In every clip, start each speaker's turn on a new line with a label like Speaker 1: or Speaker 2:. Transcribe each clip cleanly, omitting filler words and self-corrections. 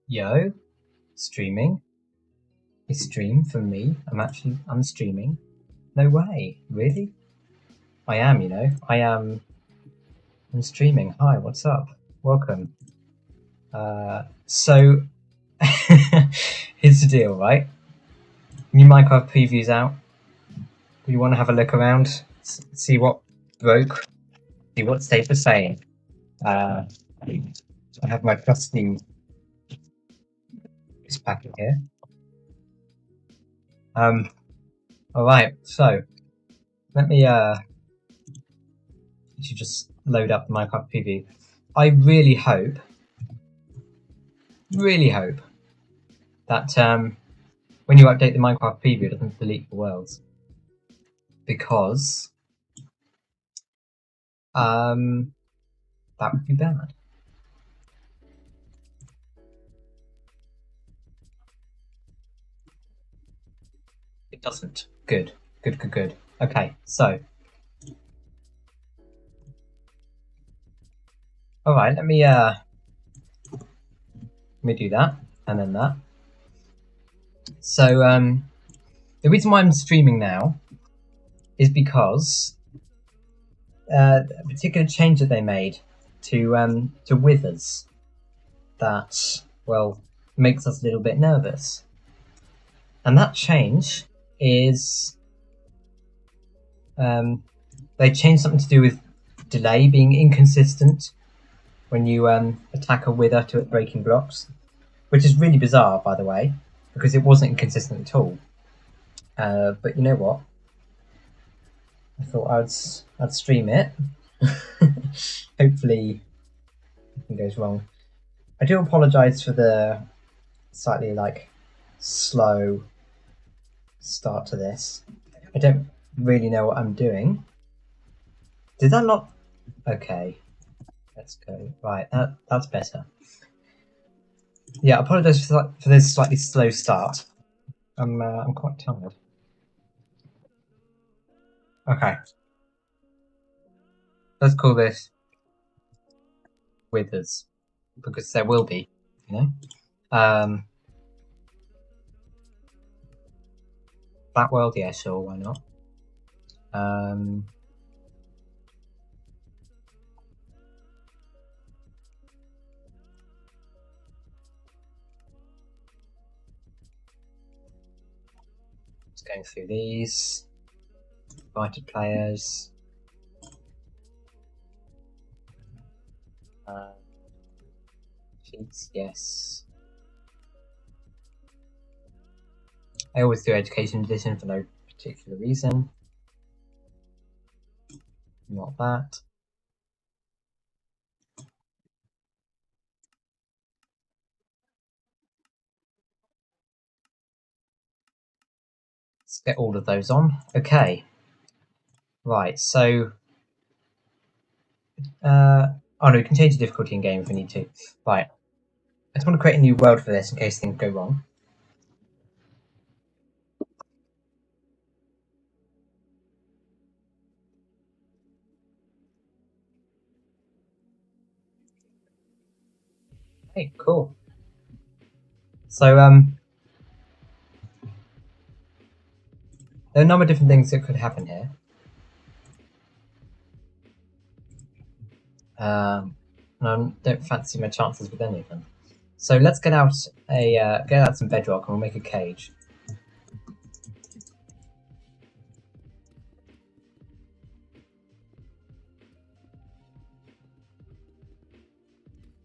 Speaker 1: Yo, streaming. A stream for me. I'm streaming. No way, really? I am, I'm streaming. Hi, what's up? Welcome. So here's the deal, right? New Minecraft preview's out. You want to have a look around, see what broke, see what Safe is saying. I have my trusty packet here. Alright, so let me just load up the Minecraft preview. I really hope that when you update the Minecraft preview, it doesn't delete the worlds, because that would be bad. It doesn't. Good. Okay, so all right, let me do that and then that. So the reason why I'm streaming now is because a particular change that they made to withers that, well, makes us a little bit nervous. And that change is they changed something to do with delay being inconsistent when you attack a wither to breaking blocks, which is really bizarre, by the way, because it wasn't inconsistent at all. But you know what? I thought I'd stream it. Hopefully nothing goes wrong. I do apologise for the slightly slow start to this. I don't really know what I'm doing. Did that not? Okay, let's go. Right, that's better. Yeah, I apologise for this slightly slow start. I'm quite tired. Okay, let's call this withers, because there will be, that world, yeah, sure, why not? Just going through these. Invited players. Sheets, yes. I always do education edition for no particular reason. Not that. Let's get all of those on. Okay. Right, so oh no, we can change the difficulty in game if we need to. Right. I just want to create a new world for this in case things go wrong. Okay, cool. So there are a number of different things that could happen here. And I don't fancy my chances with any of them. So let's get out some bedrock and we'll make a cage.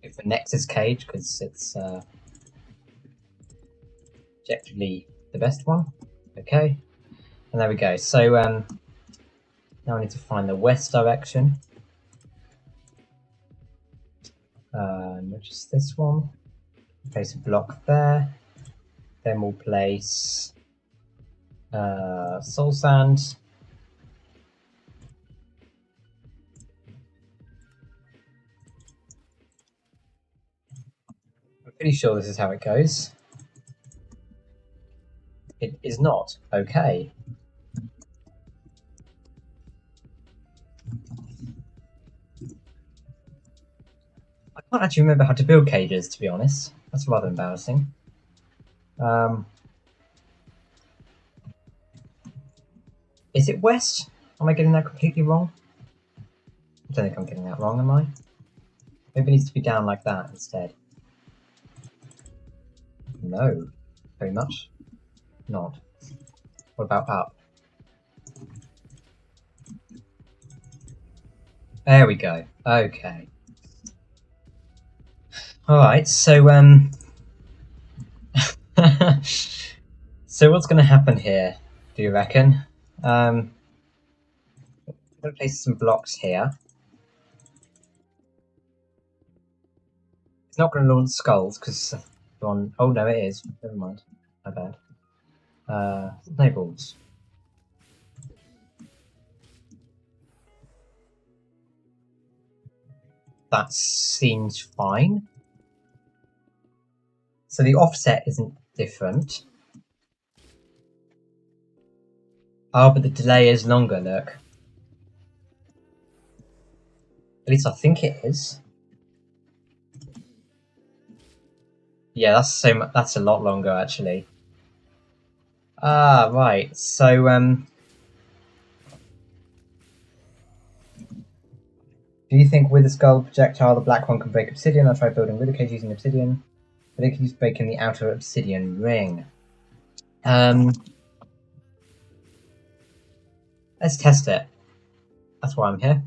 Speaker 1: Go for Nexus cage because it's objectively the best one. Okay, and there we go. So now I need to find the west direction. Which is this one. Place a block there. Then we'll place soul sand. I'm pretty sure this is how it goes. It is not. Okay. I can't actually remember how to build cages, to be honest. That's rather embarrassing. Is it west? Am I getting that completely wrong? I don't think I'm getting that wrong, am I? Maybe it needs to be down like that instead. No, very much not. What about up? There we go. Okay. Alright, so so what's gonna happen here, do you reckon? I'm gonna place some blocks here. It's not gonna launch skulls because on oh no it is. Never mind. My bad. Snowballs. That seems fine. So the offset isn't different. Oh, but the delay is longer, look. At least I think it is. Yeah, that's a lot longer actually. Ah, right. So do you think with a skull projectile the black one can break obsidian? I'll try building with a cage using obsidian. But it can use breaking the outer obsidian ring. Let's test it. That's why I'm here.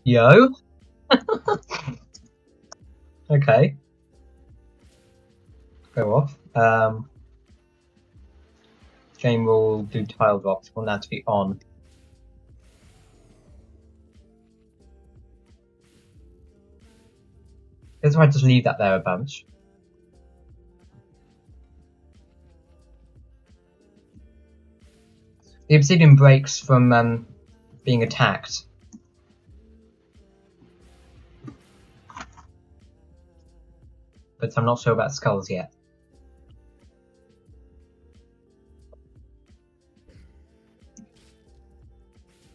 Speaker 1: Yo. Okay. Go off. Chain will do tile blocks. Want that to be on. Guess if I just leave that there a bunch. The obsidian breaks from being attacked. But I'm not sure about skulls yet.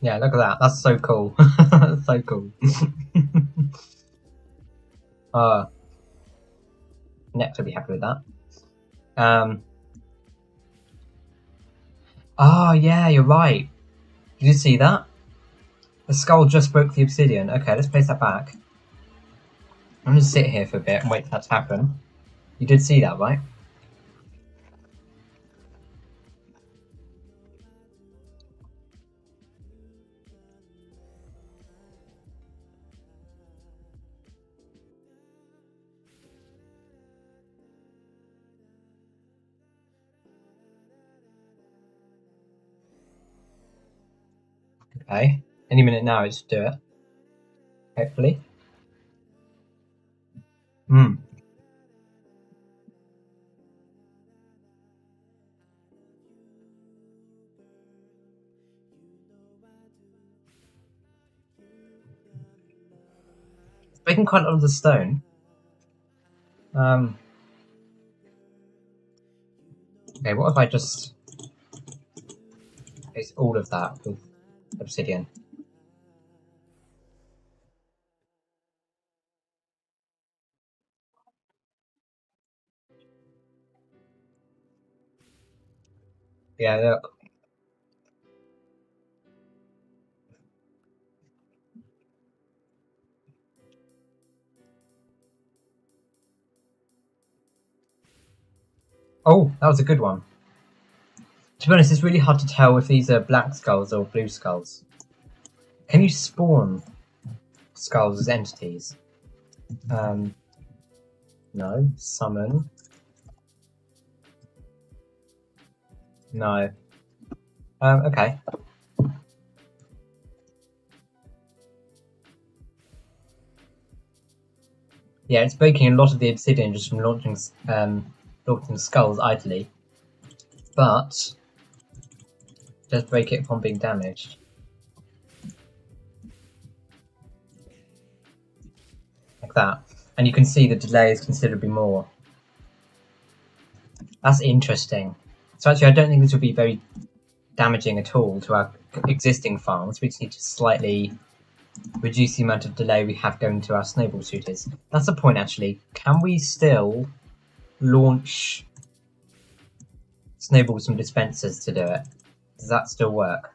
Speaker 1: Yeah, look at that. That's so cool. That's so cool. Next, I'll be happy with that. Oh, yeah, you're right. Did you see that? The skull just broke the obsidian. Okay, let's place that back. I'm going to sit here for a bit and wait for that to happen. You did see that, right? Okay. Any minute now, I just do it. Hopefully. Hmm. It's breaking quite a lot of the stone. Okay, what if I just place all of that with obsidian? Yeah, look. Oh, that was a good one. To be honest, it's really hard to tell if these are black skulls or blue skulls. Can you spawn skulls as entities? No. Summon? No. Okay. Yeah, it's breaking a lot of the obsidian just from launching skulls idly. But it does break it upon being damaged. Like that. And you can see the delay is considerably more. That's interesting. So actually, I don't think this will be very damaging at all to our existing farms. We just need to slightly reduce the amount of delay we have going to our snowball shooters. That's the point, actually. Can we still launch snowballs from dispensers to do it? Does that still work?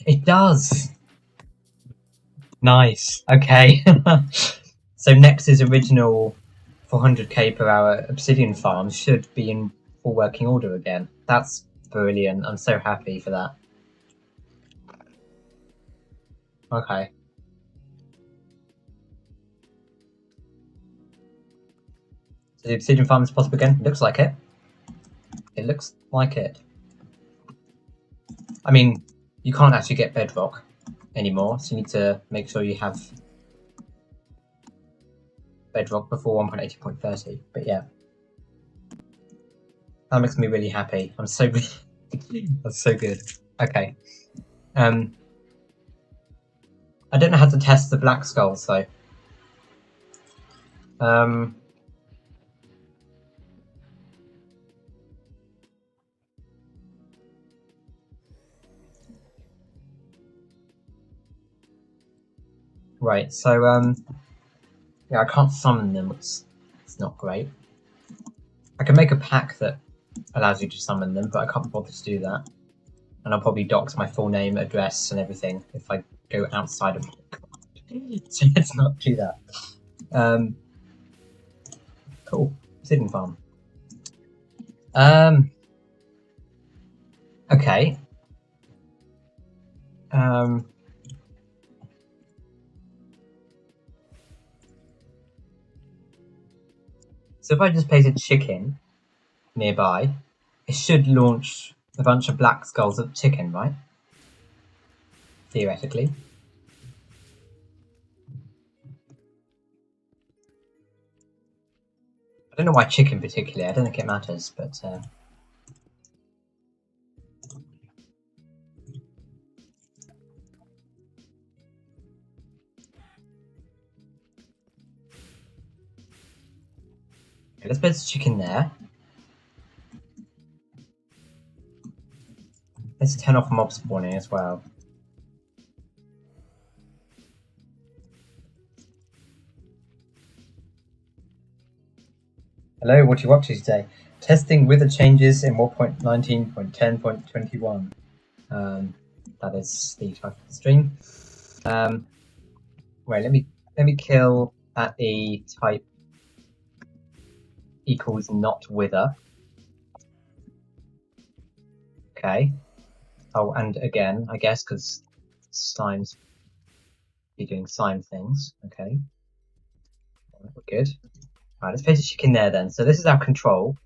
Speaker 1: It does! Nice. Okay. So Nex's original 400k per hour obsidian farm should be in full working order again. That's brilliant. I'm so happy for that. Okay. So the obsidian farm is possible again? Looks like it. It looks like it. I mean, you can't actually get bedrock anymore, so you need to make sure you have bedrock before 1.80.30. But yeah, that makes me really happy. I'm so that's so good. Okay. I don't know how to test the black skulls though. Right. So yeah, I can't summon them. It's not great. I can make a pack that allows you to summon them, but I can't bother to do that. And I'll probably dox my full name, address, and everything if I go outside of so let's not do that. Cool. Obsidian farm. Okay. So if I just place a chicken nearby, it should launch a bunch of black skulls at the chicken, right? Theoretically. I don't know why chicken particularly, I don't think it matters, but okay, let's place a chicken there. Let's turn off mob spawning as well. Hello, what are you up to today? Testing wither changes in 1.19.10.21. That is the title of the stream. Right, let me kill at the type equals not wither. Okay. Oh, and again, I guess because slimes be doing slime things. Okay. We're good. Alright, let's place a chicken there then. So this is our control.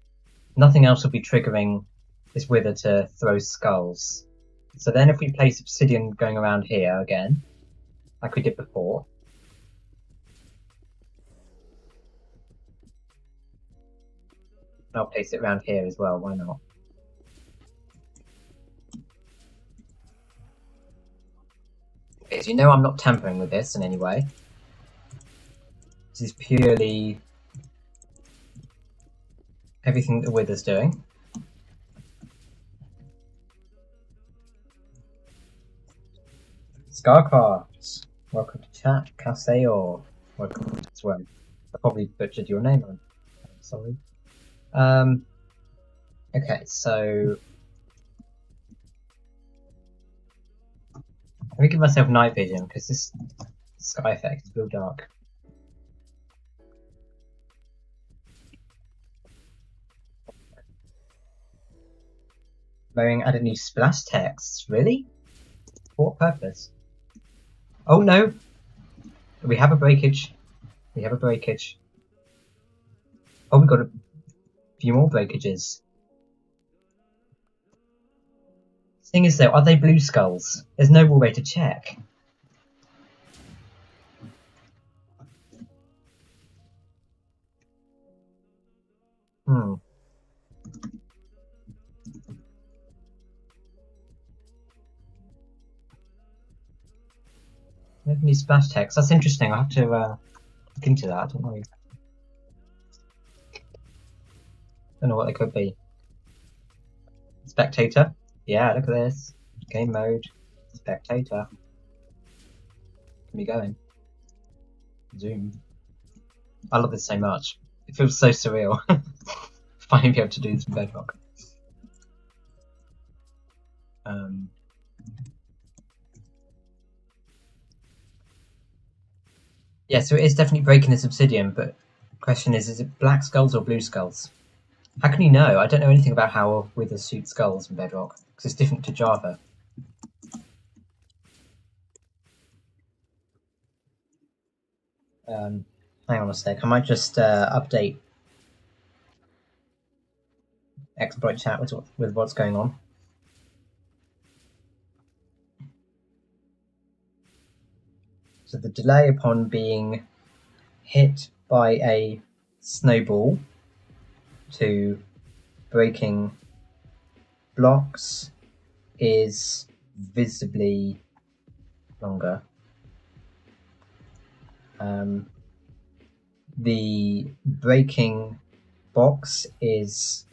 Speaker 1: Nothing else will be triggering this wither to throw skulls. So then if we place obsidian going around here again, like we did before. And I'll place it around here as well, why not? Okay, so you know I'm not tampering with this in any way. This is purely everything the wither's doing. Scarcraft, welcome to chat. Caseo, welcome as well. I probably butchered your name, I'm sorry. Okay, so let me give myself night vision because this sky effect is real dark. Mowing added new splash texts, really? For what purpose? Oh no! We have a breakage. We have a breakage. Oh, we got a few more breakages. The thing is though, are they blue skulls? There's no way to check. New splash text. That's interesting. I'll have to look into that. I don't know. Don't know what they could be. Spectator. Yeah, look at this. Game mode. Spectator. Can be going. Zoom. I love this so much. It feels so surreal. Finally be able to do this in Bedrock. Yeah, so it is definitely breaking this obsidian, but the question is it black skulls or blue skulls? How can you know? I don't know anything about how Wither suits skulls in Bedrock, because it's different to Java. Hang on a sec, I might just update exploit chat with what's going on. So the delay upon being hit by a snowball to breaking blocks is visibly longer. The breaking box is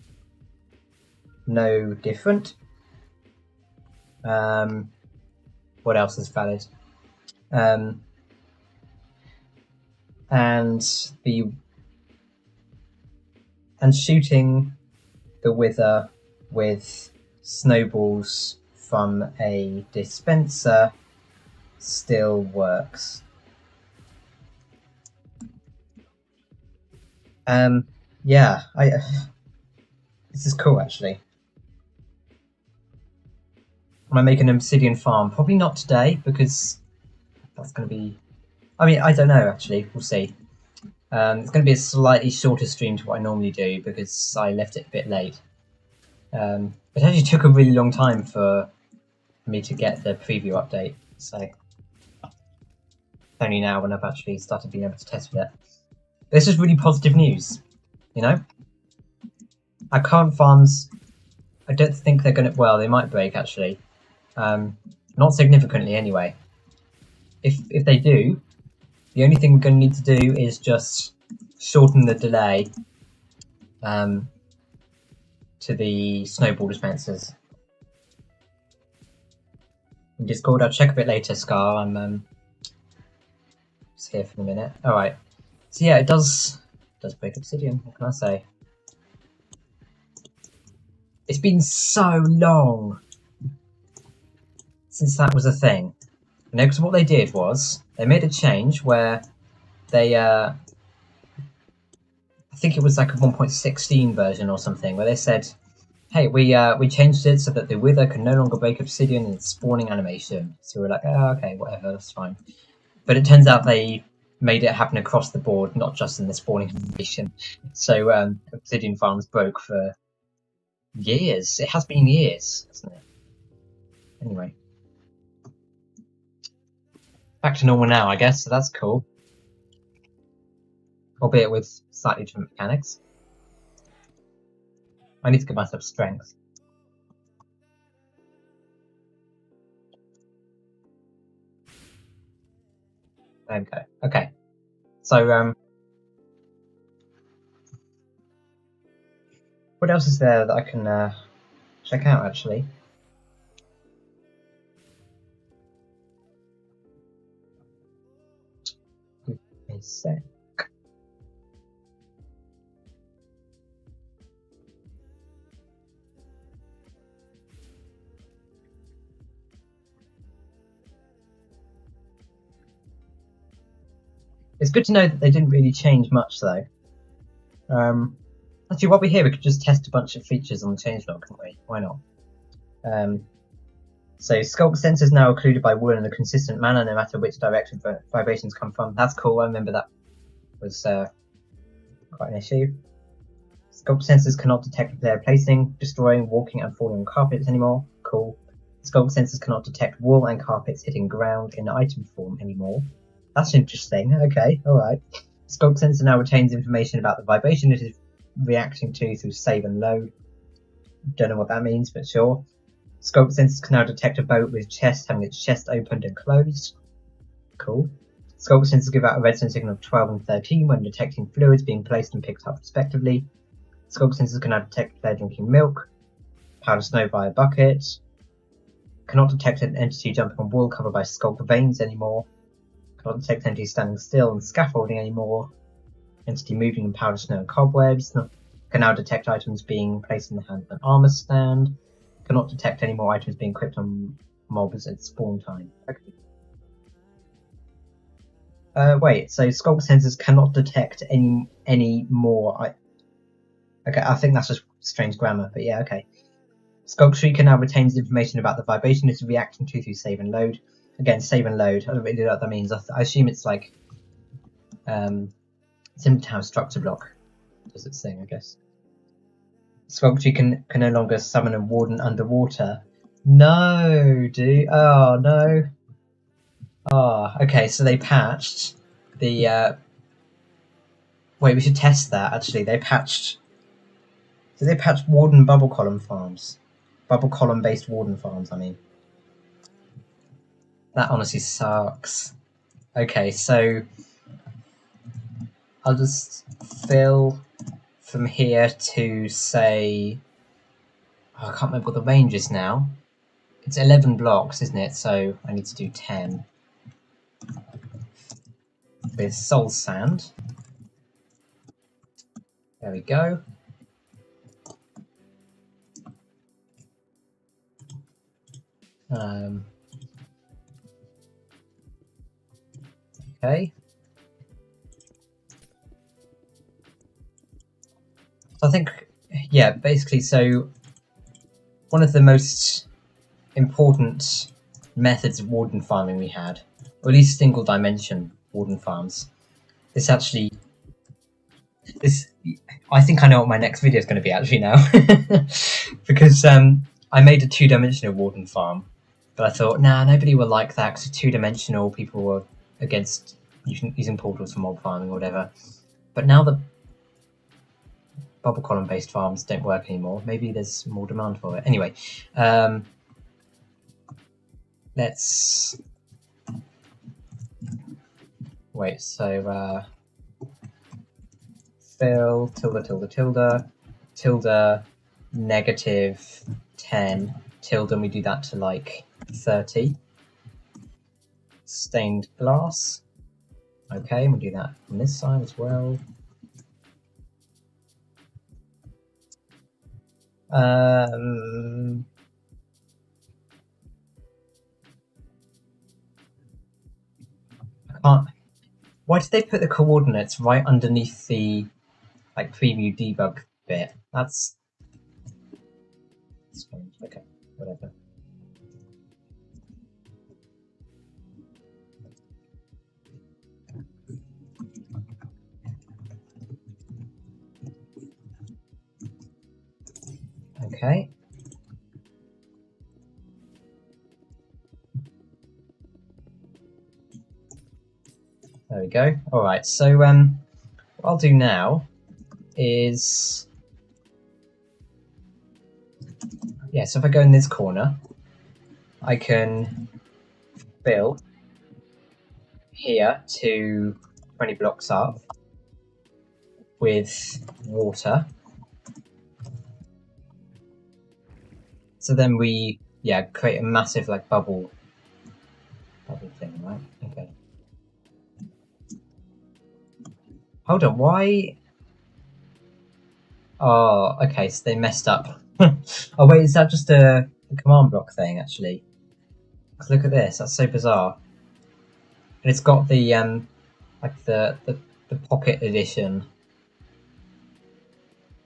Speaker 1: no different. What else is valid? And shooting the Wither with snowballs from a dispenser still works. Yeah, this is cool actually. Am I making an obsidian farm? Probably not today, because that's going to be... I mean, I don't know actually, we'll see. It's going to be a slightly shorter stream to what I normally do, because I left it a bit late. It actually took a really long time for me to get the preview update, so... It's only now when I've actually started being able to test with it. This is really positive news, you know? Our current farms, I don't think they're going to... Well, they might break, actually. Not significantly, anyway. If they do, the only thing we're going to need to do is just shorten the delay to the snowball dispensers. In Discord, I'll check a bit later, Scar. I'm just here for a minute. Alright. So yeah, it does break obsidian, what can I say? It's been so long since that was a thing. You know, because what they did was, they made a change where they, I think it was like a 1.16 version or something, where they said, hey, we changed it so that the Wither can no longer break obsidian in its spawning animation. So we're like, oh, okay, whatever, that's fine. But it turns out they made it happen across the board, not just in the spawning animation. So obsidian farms broke for years. It has been years, hasn't it? Anyway. Back to normal now, I guess, so that's cool. Albeit with slightly different mechanics. I need to give myself strength. There we go. Okay. So, what else is there that I can check out, actually? A sec. It's good to know that they didn't really change much, though. Actually, while we're here, we could just test a bunch of features on the changelog, couldn't we? Why not? So, sculk sensors now occluded by wool in a consistent manner, no matter which direction vibrations come from. That's cool. I remember that was quite an issue. Sculk sensors cannot detect player placing, destroying, walking, and falling on carpets anymore. Cool. Sculk sensors cannot detect wool and carpets hitting ground in item form anymore. That's interesting. Okay, alright. Sculk sensor now retains information about the vibration it is reacting to through save and load. Don't know what that means, but sure. Scope sensors can now detect a boat with chest having its chest opened and closed. Cool. Scope sensors give out a redstone signal of 12 and 13 when detecting fluids being placed and picked up respectively. Scope sensors can now detect player drinking milk, powder snow via bucket. Cannot detect an entity jumping on wool covered by sculk veins anymore. Cannot detect entities standing still on scaffolding anymore. Entity moving in powder snow and cobwebs. Can now detect items being placed in the hand of an armor stand. Cannot detect any more items being equipped on mobs at spawn time. Okay. Wait, so sculk sensors cannot detect any more. Okay, I think that's just strange grammar, but yeah, okay. Sculk tree can now retains information about the vibration it's reacting to through save and load. Again, save and load. I don't really know what that means. I assume it's like similar to how structure block does its thing, I guess. Sculk tree can no longer summon a warden underwater. No, dude. Oh no. Oh, okay, so they patched the wait, we should test that actually. Did they patch warden bubble column farms? Bubble column based warden farms, I mean. That honestly sucks. Okay, so I'll just fill from here to say I can't remember what the range is now. It's 11 blocks, isn't it? So I need to do 10 with soul sand. There we go. Okay. So I think, yeah, basically, so one of the most important methods of warden farming we had, or at least single dimension warden farms. This I think I know what my next video is going to be actually now, because I made a 2-dimensional warden farm, but I thought, nah, nobody will like that because 2-dimensional people were against using portals for mob farming or whatever. But now the bubble column based farms don't work anymore. Maybe there's more demand for it. Anyway, let's wait. So fill tilde negative 10 tilde, and we do that to like 30. Stained glass. Okay, and we'll do that on this side as well. I can't. Why did they put the coordinates right underneath the like preview debug bit? That's strange. Okay, whatever. Okay. There we go. All right. So what I'll do now is yeah. So if I go in this corner, I can fill here to 20 blocks up with water. So then we create a massive like bubble thing, right? Okay. Hold on, why? Oh, okay, so they messed up. Oh wait, is that just a command block thing actually? Because look at this, that's so bizarre. And it's got the like the pocket edition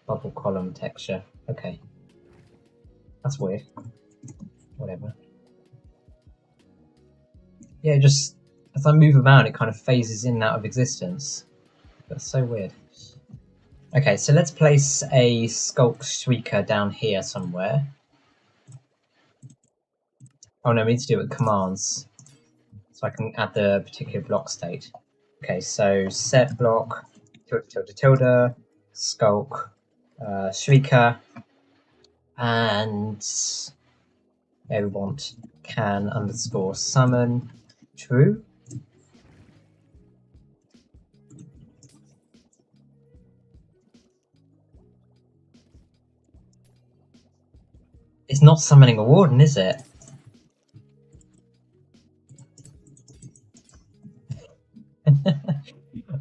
Speaker 1: bubble column texture. Okay. That's weird. Whatever. Yeah, just as I move around, it kind of phases in and out of existence. That's so weird. Okay, so let's place a Sculk Shrieker down here somewhere. Oh no, we need to do it with commands. So I can add the particular block state. Okay, so set block tilde tilde tilde Sculk Shrieker, and we want can underscore summon true. It's not summoning a warden, is it?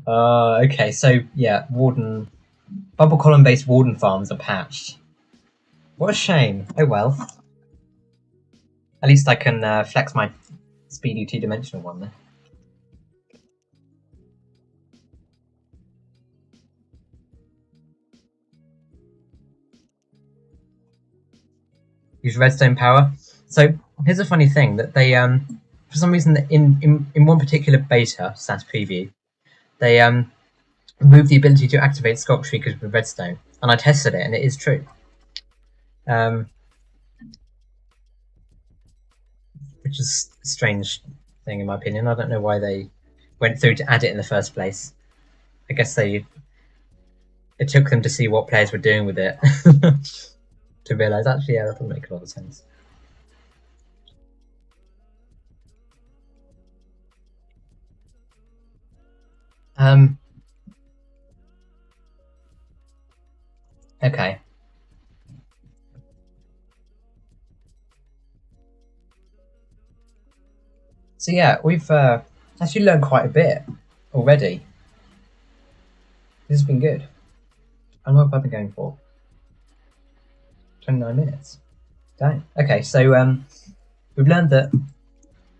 Speaker 1: Okay, so yeah, warden, bubble column based warden farms are patched. What a shame. Oh well. At least I can flex my speedy two-dimensional one there. Use redstone power. So here's a funny thing that they for some reason in one particular beta SAS preview they removed the ability to activate Sculpt Shriekers with redstone, and I tested it and it is true. Which is a strange thing in my opinion. I don't know why they went through to add it in the first place. I guess it took them to see what players were doing with it to realise actually yeah, that doesn't make a lot of sense. Okay. So yeah, we've actually learned quite a bit already. This has been good. How long have I been going for? 29 minutes. Dang. Okay, so we've learned that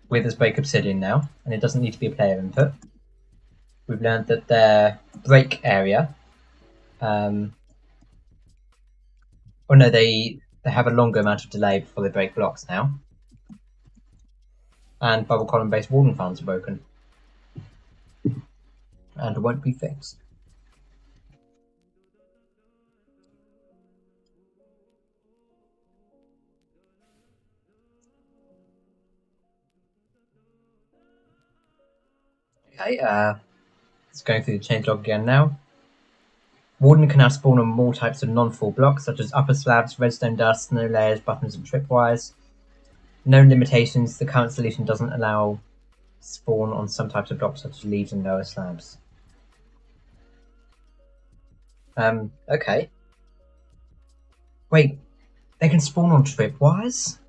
Speaker 1: Withers break Obsidian now, and it doesn't need to be a player input. We've learned that their break area oh no, they have a longer amount of delay before they break blocks now. And bubble column based warden farms are broken. And won't be fixed. Okay, it's going through the changelog again now. Warden can now spawn on more types of non-full blocks, such as upper slabs, redstone dust, snow layers, buttons, and tripwires. No limitations. The current solution doesn't allow spawn on some types of blocks, such as leaves and lower slabs. Okay. Wait, they can spawn on tripwires?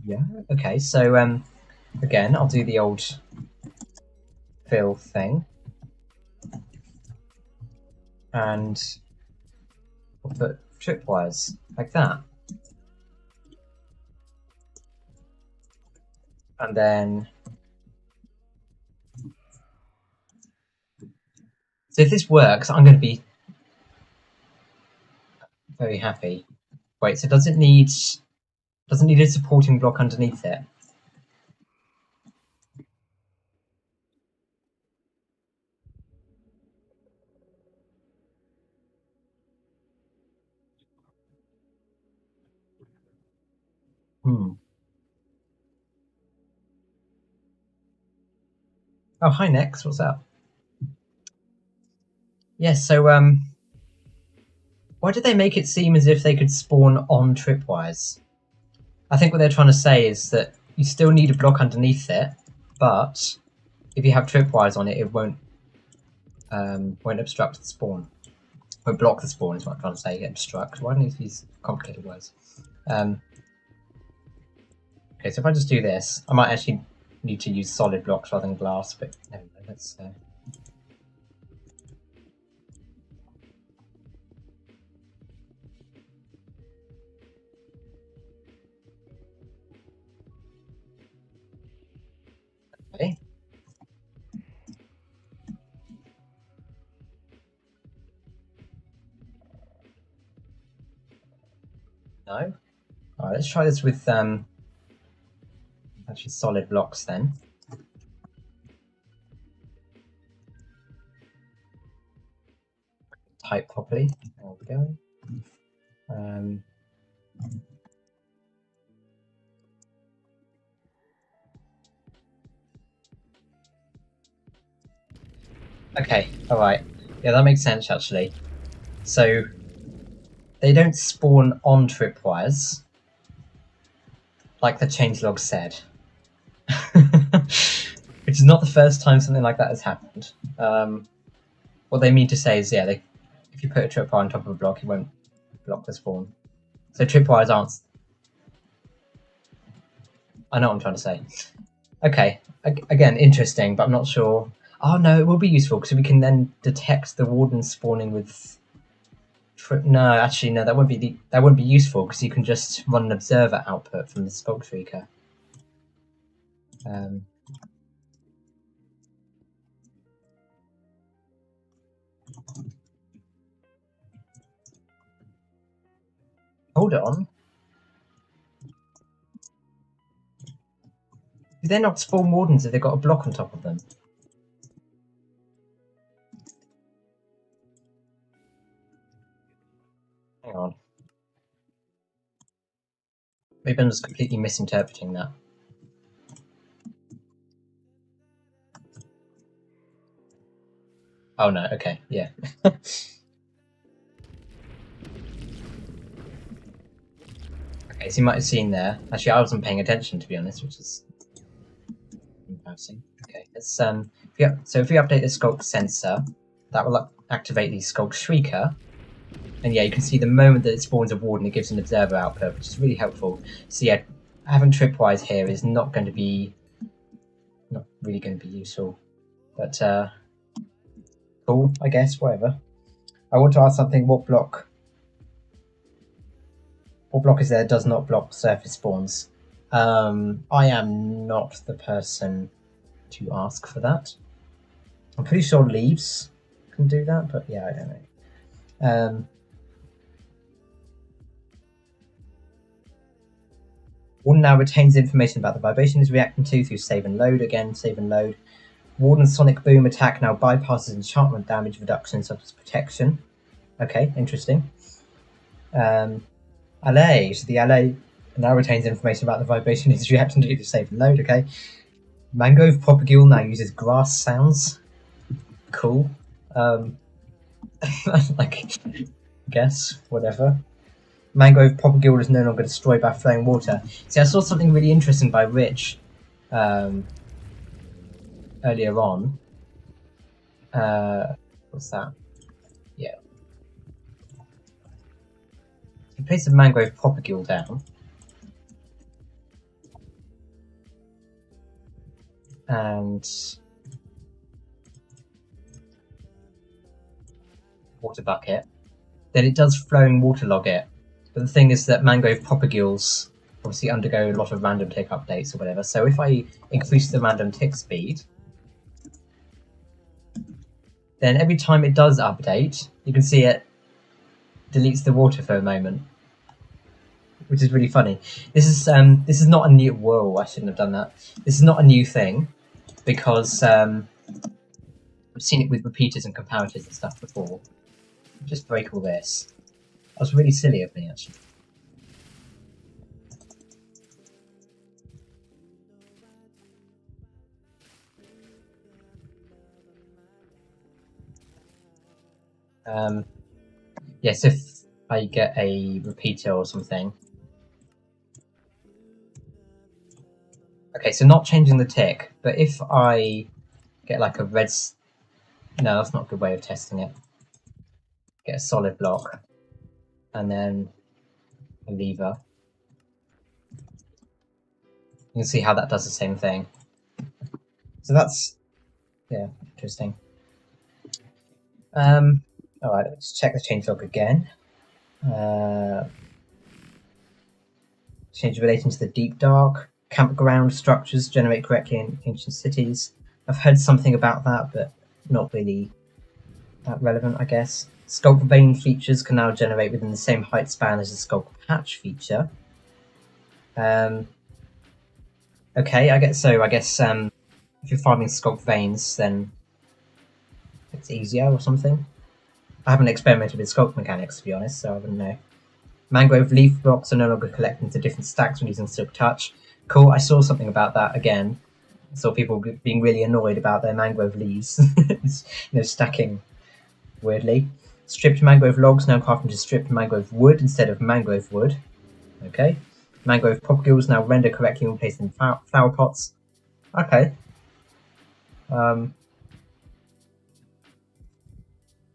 Speaker 1: Yeah, okay, so, again, I'll do the old fill thing. And we'll put tripwires, like that. And then... So if this works, I'm going to be very happy. Wait, so does it need a supporting block underneath it? Oh, hi Nex, what's up? Yes, so why did they make it seem as if they could spawn on tripwires? I think what they're trying to say is that you still need a block underneath it, but if you have tripwires on it, it won't obstruct the spawn. Won't block the spawn is what I'm trying to say. Obstruct. Why don't you use complicated words? Okay, so if I just do this, I might actually need to use solid blocks rather than glass, but never mind. Let's. Okay. No. All right, let's try this with actually solid blocks then. Type properly. There we go. Okay, alright. Yeah, that makes sense actually. So they don't spawn on tripwires, like the changelog said. Which is not the first time something like that has happened. What they mean to say is, yeah, if you put a tripwire on top of a block, it won't block the spawn. So tripwires aren't... I know what I'm trying to say. Okay, again, interesting, but I'm not sure. Oh no, it will be useful because we can then detect the warden spawning with. No, actually, no, that won't be useful because you can just run an observer output from the Skulk Shrieker. Hold on. Do they not spawn wardens if they've got a block on top of them? Hang on. Maybe I'm just completely misinterpreting that. Oh no, okay, yeah. Okay, so you might have seen there. Actually, I wasn't paying attention, to be honest, which is embarrassing. Okay, let's so if we update the Skulk sensor, that will activate the Skulk Shrieker. And yeah, you can see the moment that it spawns a warden, it gives an observer output, which is really helpful. So yeah, having tripwires here is not really going to be useful. But cool, I guess, whatever. I want to ask something. What block is there that does not block surface spawns? I am not the person to ask for that. I'm pretty sure leaves can do that, but yeah, I don't know. Warden now retains information about the vibration it's reacting to through save and load. Again, save and load. Warden's Sonic Boom attack now bypasses enchantment damage reduction such as protection. Okay, interesting. Allay. So the Allay now retains information about the vibration it's reacting to through save and load. Okay. Mangrove Propagule now uses grass sounds. Cool. Like, guess, whatever. Mangrove Propagule is no longer destroyed by flowing water. See, I saw something really interesting by Rich earlier on. What's that? Yeah. He placed a Mangrove Propagule down. And water bucket. Then it does flowing waterlog it. But the thing is that Mangrove Propagules obviously undergo a lot of random tick updates or whatever. So if I increase the random tick speed, then every time it does update, you can see it deletes the water for a moment, which is really funny. This is not a new. Whoa! I shouldn't have done that. This is not a new thing because I've seen it with repeaters and comparators and stuff before. Just break all this. That was really silly of me, actually. Yes, if I get a repeater or something. Okay, so not changing the tick, but if I get like a red... No, that's not a good way of testing it. Get a solid block. And then a lever. You can see how that does the same thing. So that's... yeah, interesting. Alright, let's check the changelog again. Change relating to the deep dark. Campground structures generate correctly in ancient cities. I've heard something about that, but not really that relevant, I guess. Skulk vein features can now generate within the same height span as the Skulk patch feature. Okay, I guess so. I guess if you're farming Skulk veins, then it's easier or something. I haven't experimented with Skulk mechanics, to be honest, so I wouldn't know. Mangrove leaf blocks are no longer collected into different stacks when using Silk Touch. Cool, I saw something about that again. I saw people being really annoyed about their mangrove leaves, stacking weirdly. Stripped mangrove logs now craft into stripped mangrove wood instead of mangrove wood. Okay. Mangrove propagules now render correctly when placed in flower pots. Okay.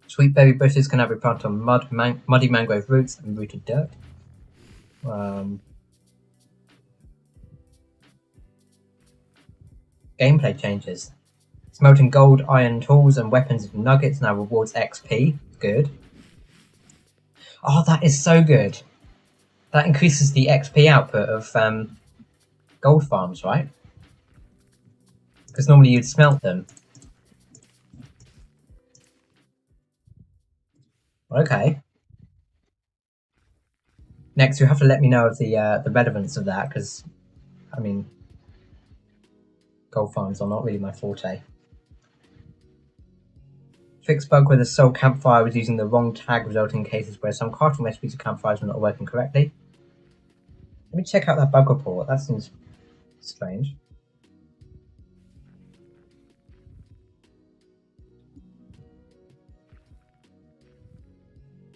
Speaker 1: Sweet berry bushes can now be planted on muddy mangrove roots and rooted dirt. Gameplay changes. Smelting gold, iron tools, and weapons into nuggets now rewards XP. Good. Oh, that is so good. That increases the XP output of gold farms, right? Because normally you'd smelt them. Okay. Next, you have to let me know of the relevance of that, because, I mean, gold farms are not really my forte. Fix bug where the sole campfire was using the wrong tag, resulting in cases where some crafting recipes of campfires were not working correctly. Let me check out that bug report. That seems strange.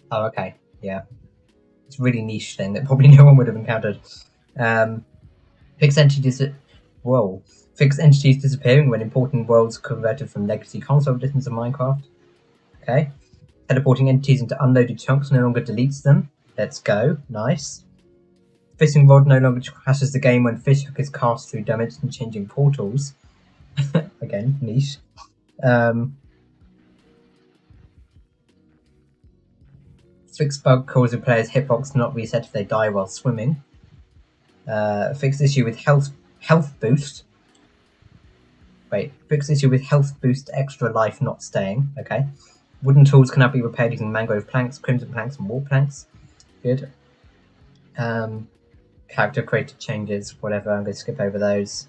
Speaker 1: Oh, okay. Yeah. It's a really niche thing that probably no one would have encountered. Fixed entities disappearing when important worlds converted from legacy console editions of Minecraft. Okay. Teleporting entities into unloaded chunks no longer deletes them. Let's go. Nice. Fishing rod no longer crashes the game when fish hook is cast through dimension changing portals. Again, niche. Fixed bug causes players' hitbox to not reset if they die while swimming. Fixed issue with health boost. Fixed issue with health boost extra life not staying. Okay. Wooden tools can now be repaired using mangrove planks, crimson planks, and warp planks. Good. Character created changes, whatever. I'm going to skip over those.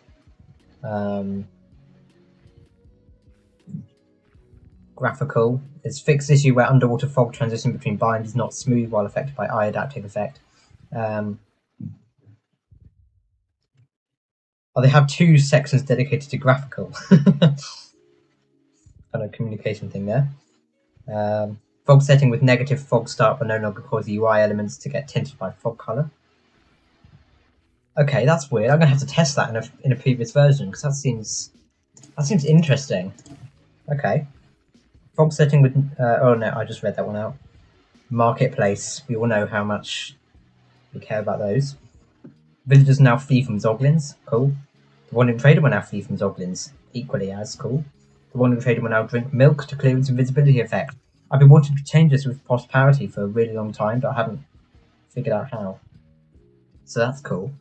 Speaker 1: Graphical. It's fixed issue where underwater fog transition between biomes is not smooth while affected by eye adaptive effect. Oh, they have 2 sections dedicated to graphical. Kind of communication thing there. Fog setting with negative fog start will no longer cause the UI elements to get tinted by fog color. Okay, that's weird. I'm gonna have to test that in a previous version because that seems interesting. Okay. Fog setting with oh no, I just read that one out. Marketplace. We all know how much we care about those. Villagers now flee from Zoglins. Cool. The Wandering Trader will now flee from Zoglins. Equally as cool. The Wandering Trader will now drink milk to clear its invisibility effect. I've been wanting to change this with prosperity for a really long time, but I haven't figured out how. So that's cool.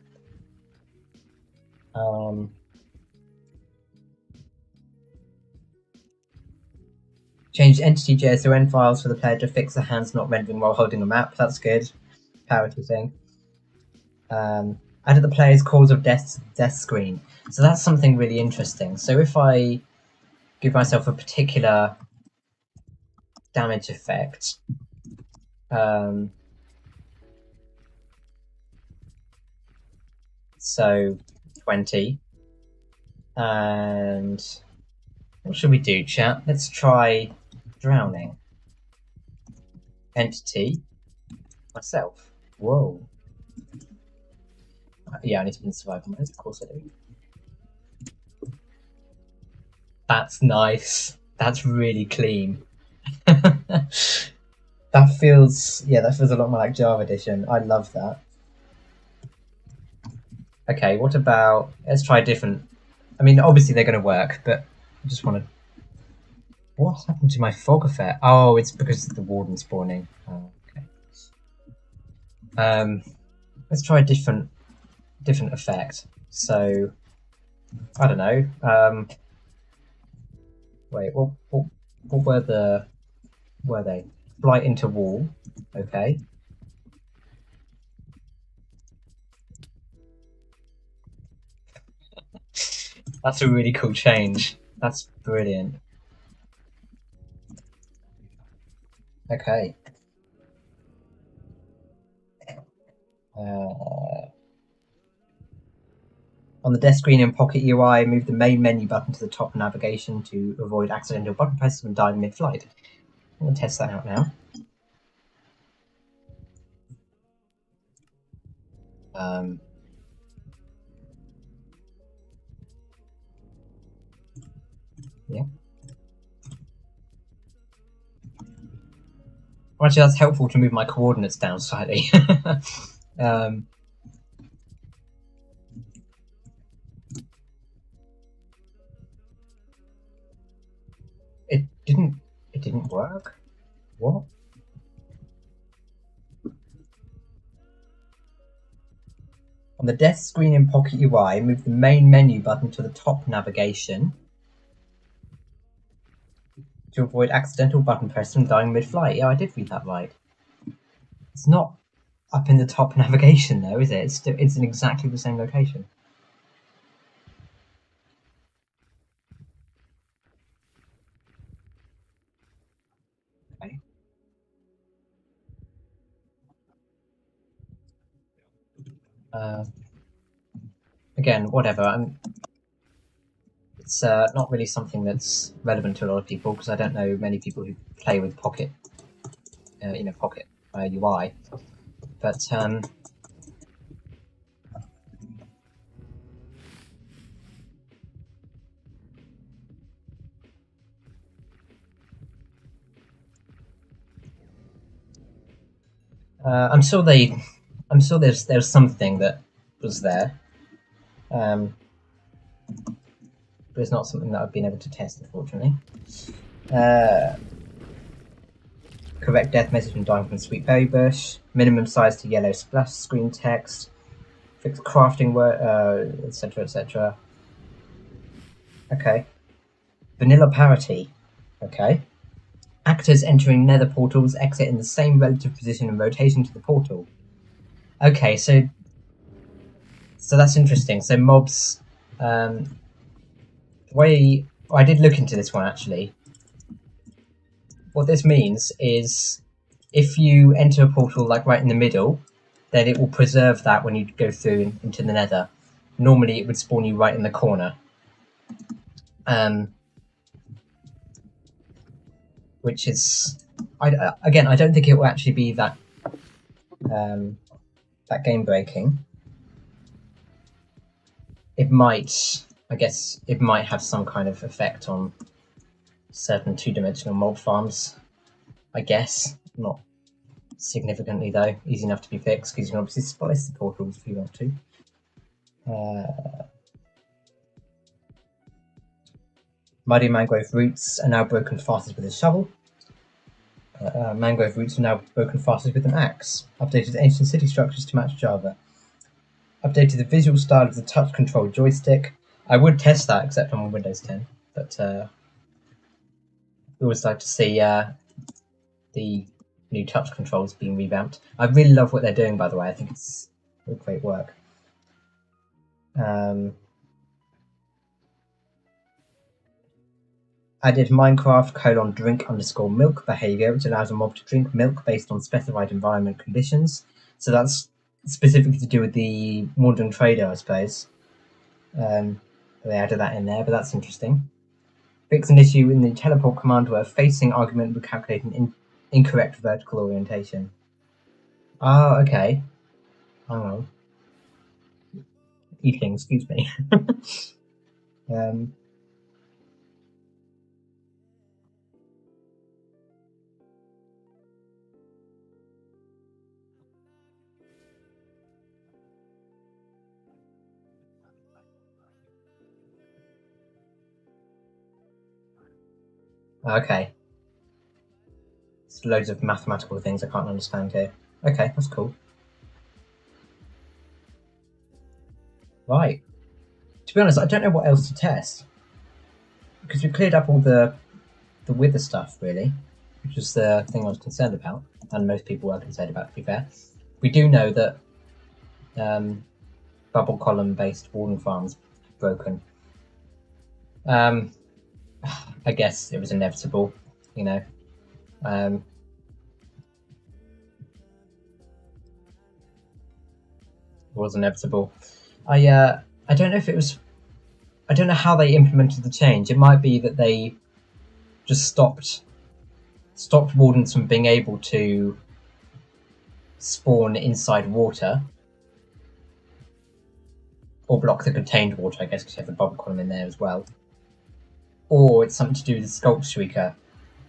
Speaker 1: Changed entity JSON files for the player to fix the hands not rendering while holding a map. That's good. Parity thing. Added the player's cause of death screen. So that's something really interesting. So if I give myself a particular damage effect, so 20, and what should we do, chat? Let's try drowning. Entity, myself. Whoa. Yeah, I need to be in survival mode. Of course I do. That's nice. That's really clean. that feels a lot more like Java Edition. I love that. Okay, what about, let's try a different. I mean, obviously they're going to work, but I just want to. What happened to my fog effect? Oh, it's because of the warden spawning. Oh, okay. Let's try a different effect. So, I don't know. Wait, what were they? Flight into wall. Okay. That's a really cool change. That's brilliant. Okay. On the desk screen in Pocket UI, move the main menu button to the top of navigation to avoid accidental button presses when dying mid-flight. going to test that out now. Yeah. Well, actually, that's helpful to move my coordinates down slightly. It didn't work? What? On the desk screen in Pocket UI, move the main menu button to the top navigation to avoid accidental button press and dying mid-flight. Yeah, I did read that right. It's not up in the top navigation though, is it? It's in exactly the same location. Okay. Again, whatever. It's not really something that's relevant to a lot of people because I don't know many people who play with Pocket, Pocket UI. But I'm sure there's something that was there, but it's not something that I've been able to test, unfortunately. Correct death message from dying from Sweet Berry Bush. Minimum size to yellow splash screen text. Fix crafting work, etc., etc. Okay. Vanilla parity. Okay. Actors entering nether portals exit in the same relative position and rotation to the portal. Okay, so that's interesting. So mobs, I did look into this one actually. What this means is if you enter a portal like right in the middle, then it will preserve that when you go through into the nether. Normally it would spawn you right in the corner. Which is, I don't think it will actually be that that game breaking. It might, I guess, it might have some kind of effect on certain two-dimensional mob farms. I guess not significantly though. Easy enough to be fixed because you can obviously splice the portals if you want to. Muddy mangrove roots are now broken fastest with a shovel. Mangrove roots are now broken fastest with an axe. Updated ancient city structures to match Java. Updated the visual style of the touch control joystick. I would test that, except I'm on Windows 10, but we always like to see the new touch controls being revamped. I really love what they're doing, by the way. I think it's great work. Added Minecraft drink_milk behavior, which allows a mob to drink milk based on specified environment conditions. So that's specifically to do with the Modern Trader, I suppose. They added that in there, but that's interesting. Fix an issue in the teleport command where facing argument would calculate an incorrect vertical orientation. Oh, okay. Hang on. Eating, excuse me. Okay. It's loads of mathematical things I can't understand here. Okay, that's cool. Right. To be honest, I don't know what else to test. Because we cleared up all the wither stuff, really. Which was the thing I was concerned about. And most people were concerned about, to be fair. We do know that bubble column based warden farms broken. I guess it was inevitable, you know. It was inevitable. I don't know if it was. I don't know how they implemented the change. It might be that they just stopped stopped wardens from being able to spawn inside water, or block the contained water, I guess, because you have the bubble column in there as well. Or it's something to do with the Sculpt Shrieker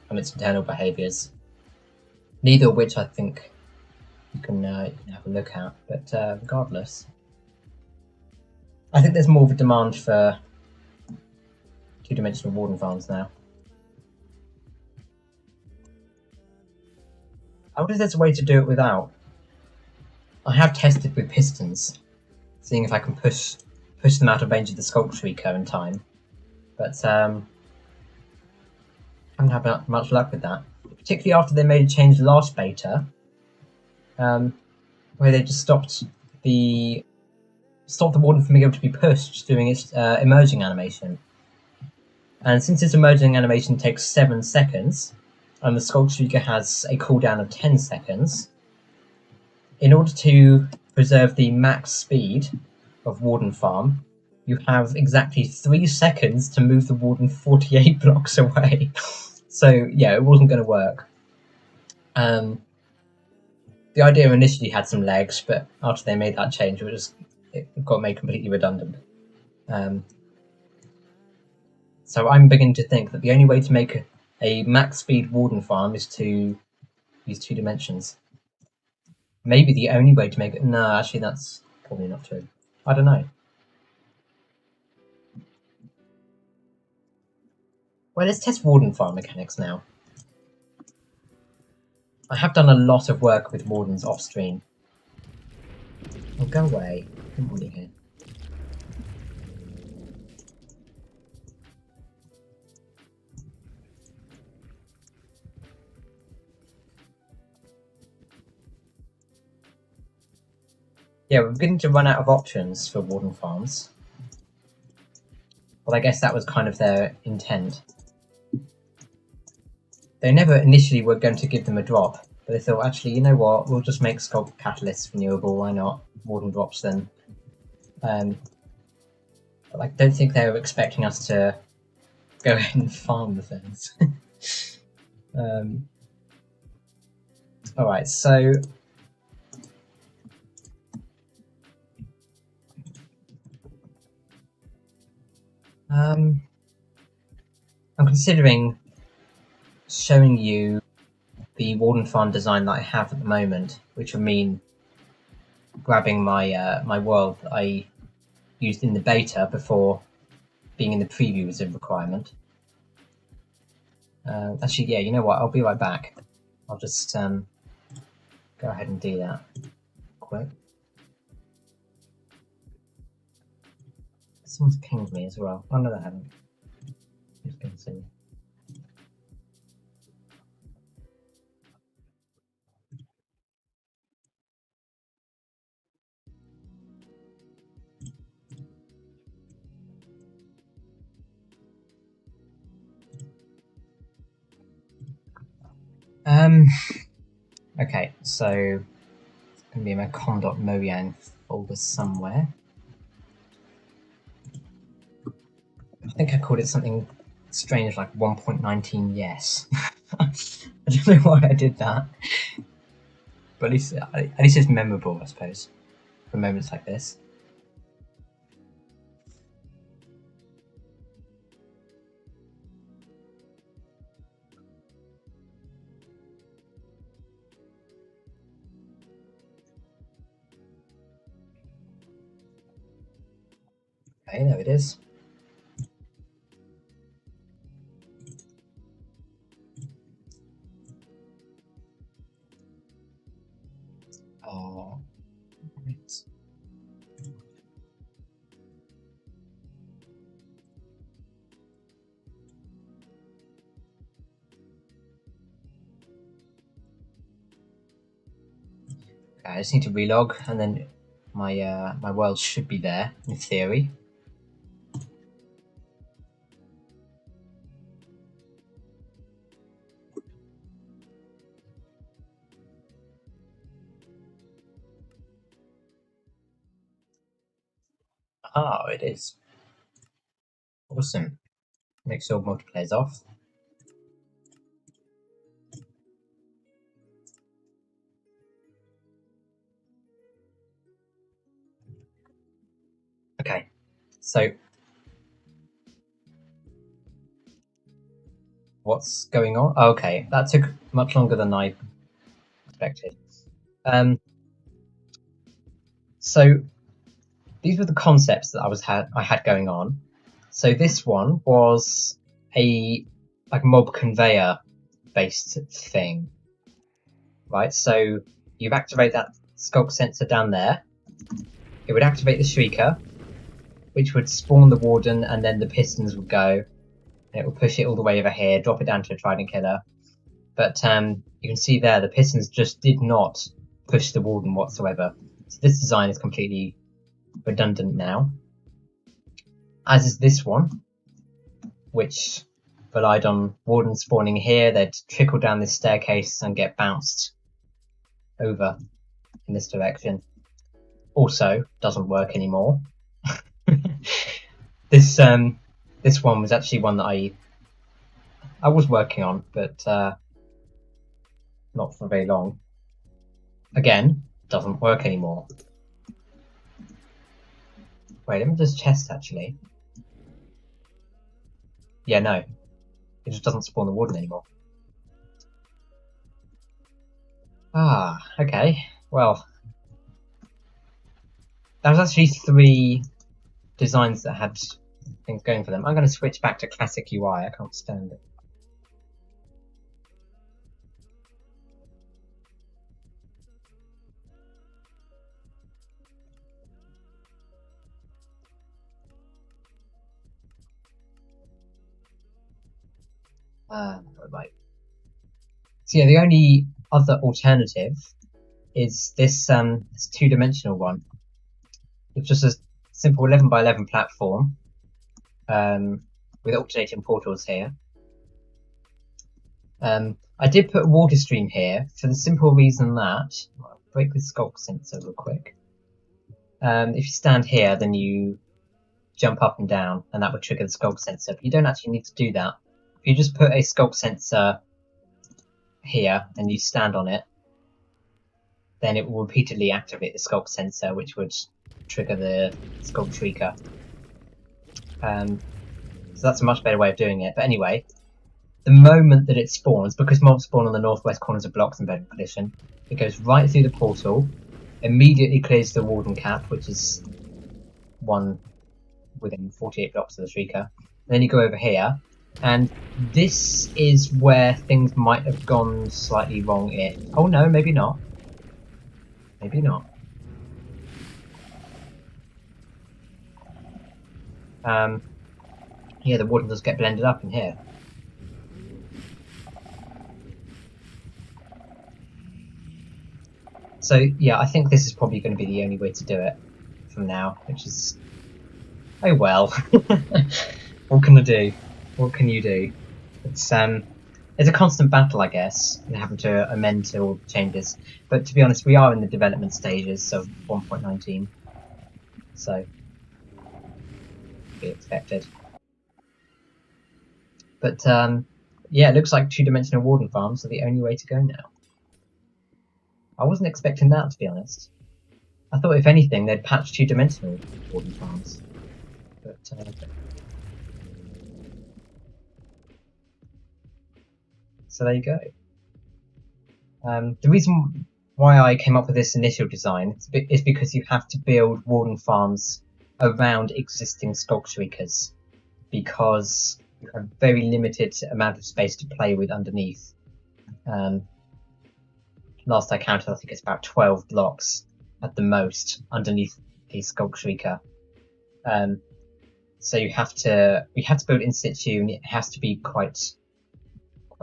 Speaker 1: and its internal behaviours. Neither of which I think you can have a look at, but regardless, I think there's more of a demand for two-dimensional warden farms now. I wonder if there's a way to do it without. I have tested with pistons, seeing if I can push them out of range of the Sculpt Shrieker in time, but haven't had much luck with that. Particularly after they made a change last beta, where they just stopped the warden from being able to be pushed during its emerging animation. And since its emerging animation takes 7 seconds, and the Sculpt Shrieker has a cooldown of 10 seconds, in order to preserve the max speed of Warden Farm, you have exactly 3 seconds to move the Warden 48 blocks away. So yeah, it wasn't going to work. The idea initially had some legs, but after they made that change, it got made completely redundant. So I'm beginning to think that the only way to make a max speed Warden farm is to use 2 dimensions. Maybe the only way to make it... No, actually that's probably not true. I don't know. Well, let's test Warden farm mechanics now. I have done a lot of work with Wardens off stream. Oh, go away. I don't want you here. Yeah, we're beginning to run out of options for Warden farms. Well, I guess that was kind of their intent. They never initially were going to give them a drop, but they thought, actually, you know what, we'll just make Sculpt Catalysts renewable, why not? Warden drops them. But I don't think they were expecting us to go ahead and farm the things. Alright, so... I'm considering showing you the Warden farm design that I have at the moment, which would mean grabbing my my world that I used in the beta before being in the preview as a requirement. Actually, yeah, you know what? I'll be right back. I'll just go ahead and do that quick. Someone's pinged me as well. Oh no, they haven't. Just gonna see. Okay, so it's gonna be in my com.mojang folder somewhere. I think I called it something strange like 1.19 yes. I don't know why I did that, but at least it's memorable, I suppose, for moments like this. Okay, there it is. Right. Okay, I just need to relog, and then my my world should be there in theory. Ah, it is. Awesome. Make sure multiplayer's off. So what's going on? Okay, that took much longer than I expected. So these were the concepts that I had going on. So this one was a mob conveyor based thing, right? So you activate that sculk sensor down there. It would activate the Shrieker, which would spawn the Warden, and then the pistons would go. And it would push it all the way over here, drop it down to a Trident Killer. But you can see there, the pistons just did not push the Warden whatsoever. So this design is completely redundant now. As is this one, which relied on Warden spawning here. They'd trickle down this staircase and get bounced over in this direction. Also, doesn't work anymore. This one was actually one that I was working on, but not for very long. Again, doesn't work anymore. Wait, let me just test actually. Yeah, no. It just doesn't spawn the Warden anymore. Ah, okay. Well, there was actually 3 designs that had things going for them. I'm going to switch back to classic UI. I can't stand it. Right. So yeah, the only other alternative is this 2-dimensional one. It's just a simple 11 by 11 platform with alternating portals here. I did put a water stream here for the simple reason that I'll break the sculk sensor real quick. If you stand here, then you jump up and down, and that would trigger the sculk sensor. But you don't actually need to do that. If you just put a sculk sensor here and you stand on it, then it will repeatedly activate the sculk sensor, which would trigger the sculk shrieker. So that's a much better way of doing it. But anyway, the moment that it spawns, because mobs spawn on the northwest corners of blocks in Bedrock Collision, it goes right through the portal, immediately clears the Warden cap, which is one within 48 blocks of the Shrieker. Then you go over here, and this is where things might have gone slightly wrong. Oh no, maybe not. Maybe not. Yeah, the Warden does get blended up in here. So yeah, I think this is probably going to be the only way to do it from now, which is, oh well. What can I do? What can you do? It's a constant battle, I guess, and having to amend to all the changes. But to be honest, we are in the development stages of 1.19, so be expected. But yeah, it looks like 2-dimensional Warden farms are the only way to go now. I wasn't expecting that, to be honest. I thought, if anything, they'd patch 2-dimensional Warden farms. But so there you go. The reason why I came up with this initial design is because you have to build Warden farms around existing Sculk Shriekers, because you have a very limited amount of space to play with underneath. Last I counted, I think it's about 12 blocks at the most underneath a Sculk Shrieker. So we have to build in situ, and it has to be quite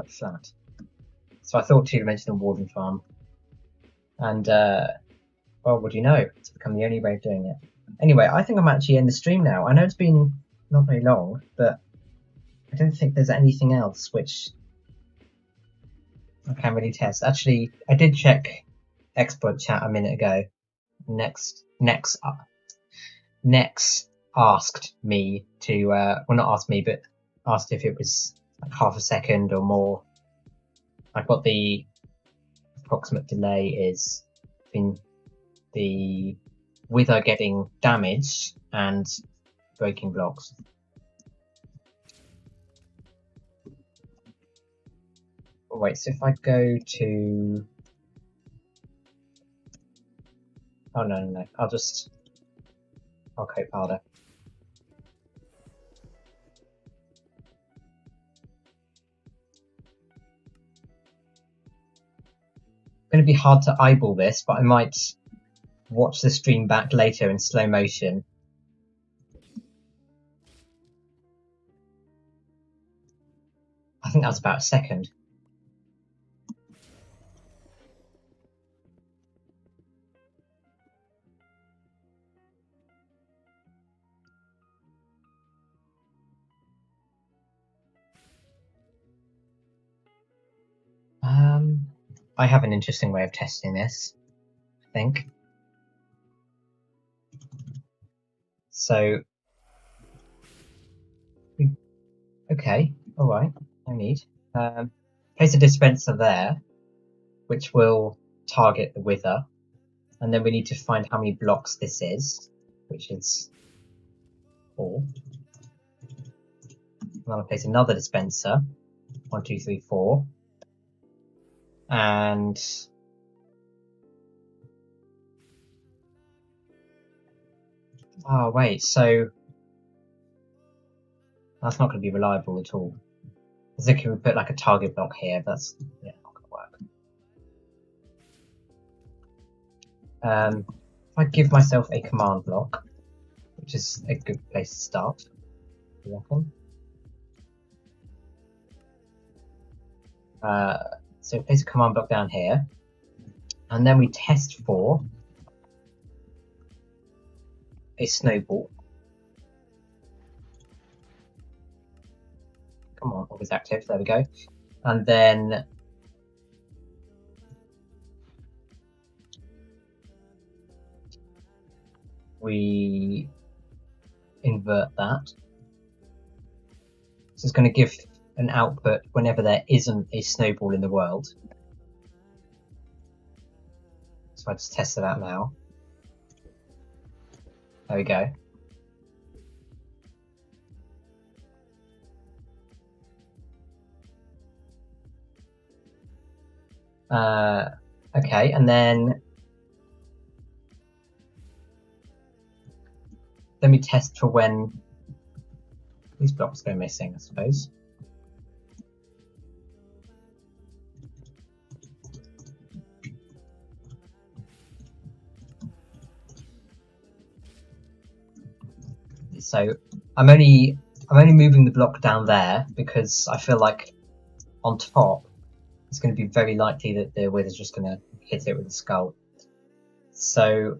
Speaker 1: flat. So I thought 2-dimensional Warden farm, and well, what do you know? It's become the only way of doing it. Anyway, I think I'm actually in the stream now. I know it's been not very long, but I don't think there's anything else which I can really test. Actually, I did check exploit chat a minute ago. Nex asked me to, well, not asked me, but asked if it was like half a second or more, like what the approximate delay is between the Wither getting damaged and breaking blocks. Oh, wait, so if I go to... Oh, no. I'll coat powder. It's going to be hard to eyeball this, but I might watch the stream back later in slow motion. I think that was about a second. I have an interesting way of testing this, I think. So, okay, alright, no need. Place a dispenser there, which will target the wither, and then we need to find how many blocks this is, which is 4. I'm going to place another dispenser, 1, 2, 3, 4, and oh wait, so that's not going to be reliable at all. I was thinking we put like a target block here, but that's not going to work. If I give myself a command block, which is a good place to start, I reckon. So place a command block down here, and then we test for a snowball. Come on, always active, there we go. And then we invert that. So it's going to give an output whenever there isn't a snowball in the world. So I just test it out now. There we go. Okay, and then let me test for when these blocks go missing, I suppose. So I'm only moving the block down there because I feel like on top it's going to be very likely that the wither's just going to hit it with a skull. So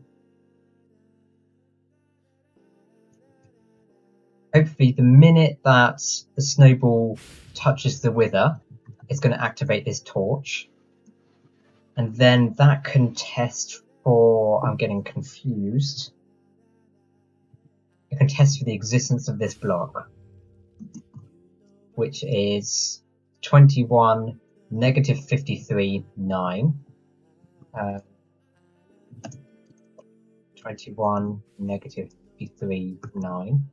Speaker 1: hopefully the minute that the snowball touches the wither, it's going to activate this torch. And then that can test for... I'm getting confused. It can test for the existence of this block, which is 21, negative 53, 9. 21, negative 53, 9.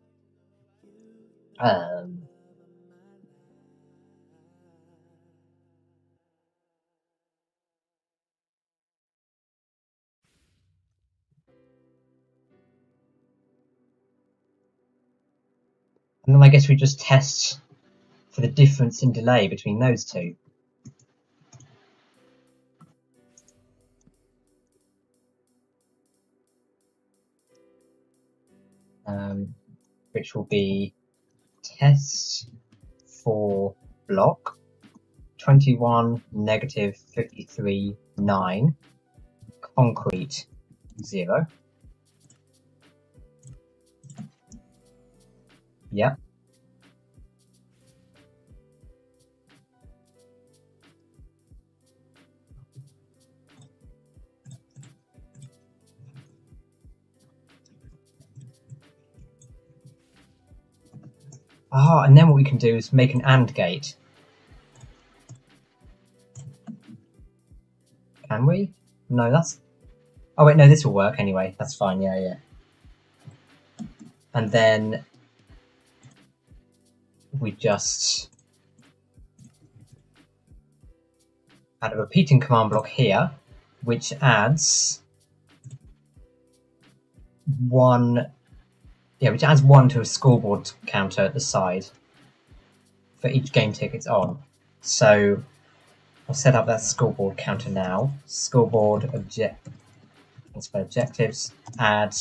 Speaker 1: And then I guess we just test for the difference in delay between those two. Which will be test for block 21, negative 53, 9, concrete 0. Yep. Ah, and then what we can do is make an AND gate. Can we? No, that's... Oh wait, no, this will work anyway. That's fine, yeah. And then we just add a repeating command block here, which adds one to a scoreboard counter at the side for each game tick it's on. So I'll set up that scoreboard counter now. Scoreboard objectives, add,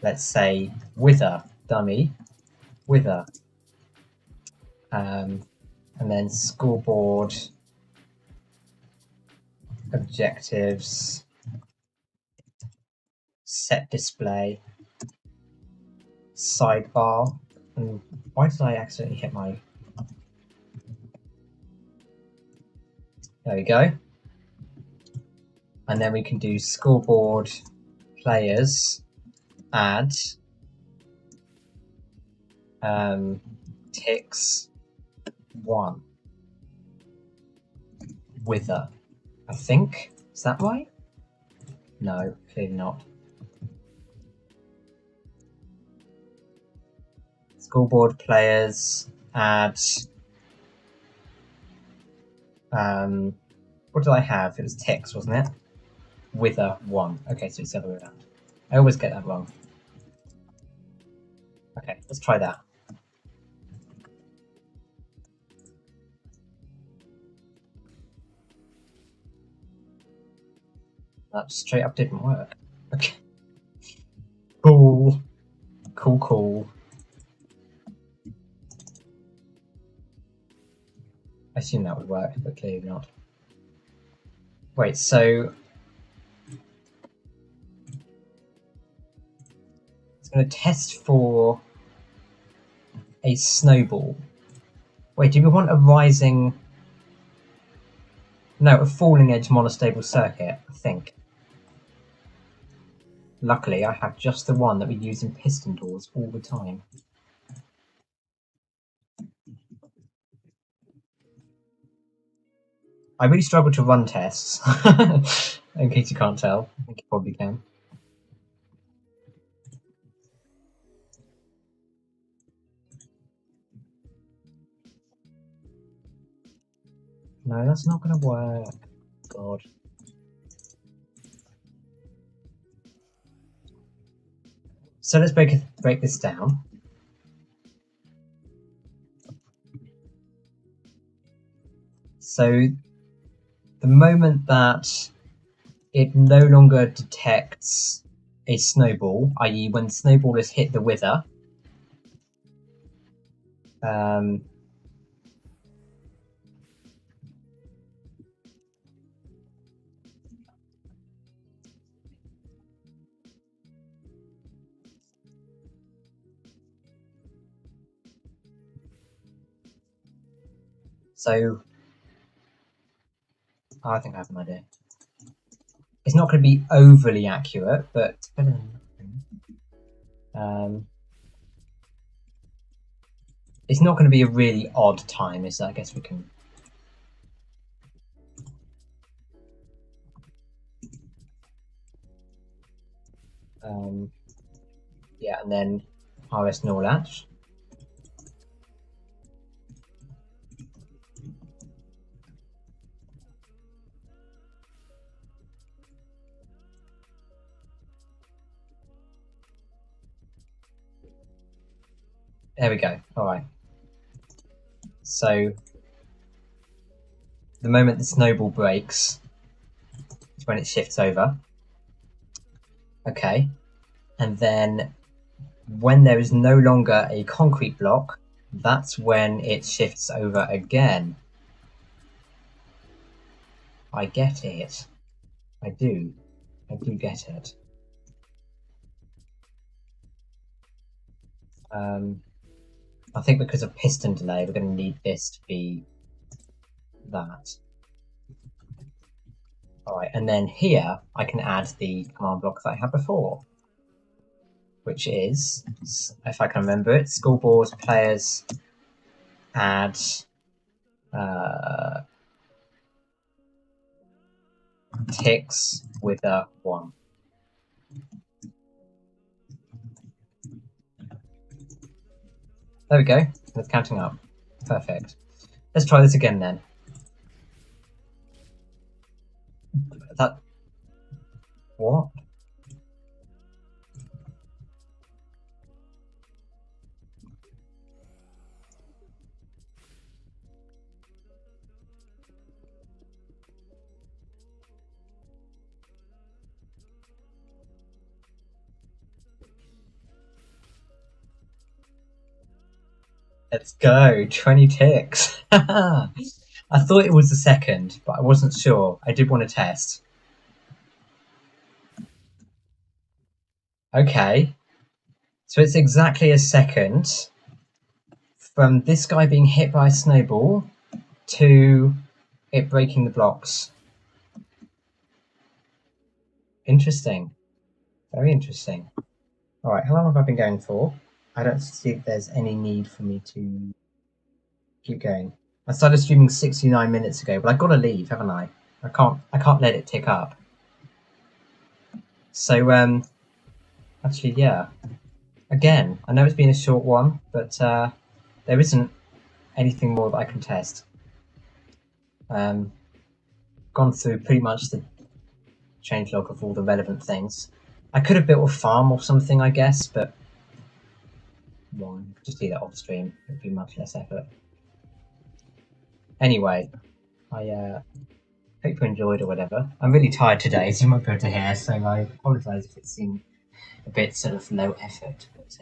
Speaker 1: let's say, wither, dummy, wither. And then scoreboard objectives, set display, sidebar. And why did I accidentally hit my... There we go. And then we can do scoreboard players, add ticks 1 wither. I think. Is that right? No, clearly not. Scoreboard players, add what did I have? It was ticks, wasn't it? Wither 1. Okay, so it's the other way around. I always get that wrong. Okay, let's try that. That straight up didn't work. Okay. Cool. Cool. I assume that would work, but clearly not. Wait, so... it's going to test for a snowball. Wait, do we want a rising... No, a falling edge monostable circuit, I think. Luckily, I have just the one that we use in piston doors all the time. I really struggle to run tests, in case you can't tell. I think you probably can. No, that's not going to work. God. So let's break this down. So the moment that it no longer detects a snowball, i.e. when the snowball has hit the wither, so I think I have an idea. It's not going to be overly accurate, but it's better than nothing. It's not going to be a really odd time, is that? I guess we can... yeah, and then RS null latch. There we go. All right. So the moment the snowball breaks is when it shifts over. Okay. And then when there is no longer a concrete block, that's when it shifts over again. I get it. I do. I do get it. I think because of piston delay, we're going to need this to be that. Alright, and then here I can add the command block that I had before, which is, if I can remember it, scoreboard players add ticks with a 1. There we go, it's counting up. Perfect. Let's try this again then. That... What? Let's go, 20 ticks. I thought it was the second, but I wasn't sure. I did want to test. Okay. So it's exactly a second from this guy being hit by a snowball to it breaking the blocks. Interesting. Very interesting. Alright, how long have I been going for? I don't see if there's any need for me to keep going. I started streaming 69 minutes ago, but I've got to leave, haven't I? I can't let it tick up. So actually, yeah. Again, I know it's been a short one, but there isn't anything more that I can test. Gone through pretty much the changelog of all the relevant things. I could have built a farm or something, I guess, but well, just do that off stream. It'd be much less effort. Anyway, I hope you enjoyed or whatever. I'm really tired today, as you might be able to hear, so I apologise if it seemed a bit sort of low effort, but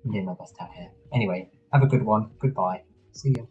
Speaker 1: I'm doing my best out here. Anyway, have a good one. Goodbye. See you.